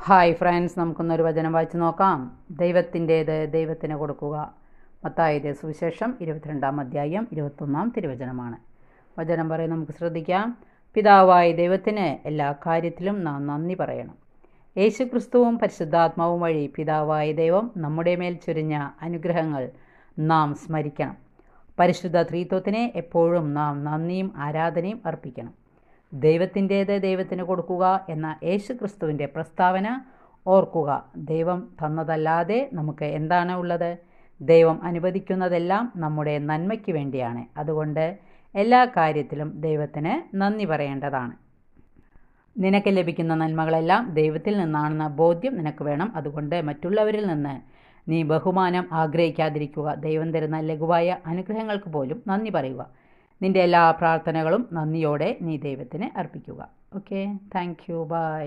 Hi friends, നമുക്കൊന്നൊരു വചനം വായിച്ചു നോക്കാം. ദൈവത്തിൻ്റേത് ദൈവത്തിന് കൊടുക്കുക. മത്തായിയുടെ സുവിശേഷം 22-ാം അധ്യായം 21-ാം തിരുവചനമാണ്. വചനം പറയും, നമുക്ക് ശ്രദ്ധിക്കാം. പിതാവായ ദൈവത്തിന് എല്ലാ കാര്യത്തിലും നാം നന്ദി പറയണം. യേശുക്രിസ്തുവും പരിശുദ്ധാത്മാവും വഴി പിതാവായ ദൈവം നമ്മുടെ മേൽ ചൊരിഞ്ഞ അനുഗ്രഹങ്ങൾ നാം സ്മരിക്കണം. പരിശുദ്ധ ത്രിത്വത്തിനെ എപ്പോഴും നാം നന്ദിയും ആരാധനയും അർപ്പിക്കണം. ദൈവത്തിൻ്റേത് ദൈവത്തിന് കൊടുക്കുക എന്ന യേശുക്രിസ്തുവിൻ്റെ പ്രസ്താവന ഓർക്കുക. ദൈവം തന്നതല്ലാതെ നമുക്ക് എന്താണ് ഉള്ളത്? ദൈവം അനുവദിക്കുന്നതെല്ലാം നമ്മുടെ നന്മയ്ക്ക് വേണ്ടിയാണ്. അതുകൊണ്ട് എല്ലാ കാര്യത്തിലും ദൈവത്തിന് നന്ദി പറയേണ്ടതാണ്. നിനക്ക് ലഭിക്കുന്ന നന്മകളെല്ലാം ദൈവത്തിൽ നിന്നാണെന്ന ബോധ്യം നിനക്ക് വേണം. അതുകൊണ്ട് മറ്റുള്ളവരിൽ നിന്ന് നീ ബഹുമാനം ആഗ്രഹിക്കാതിരിക്കുക. ദൈവം തരുന്ന ലഘുവായ അനുഗ്രഹങ്ങൾക്ക് പോലും നന്ദി പറയുക. നിൻ്റെ എല്ലാ പ്രാർത്ഥനകളും നന്ദിയോടെ നീ ദൈവത്തിന് അർപ്പിക്കുക. Okay, thank you, by.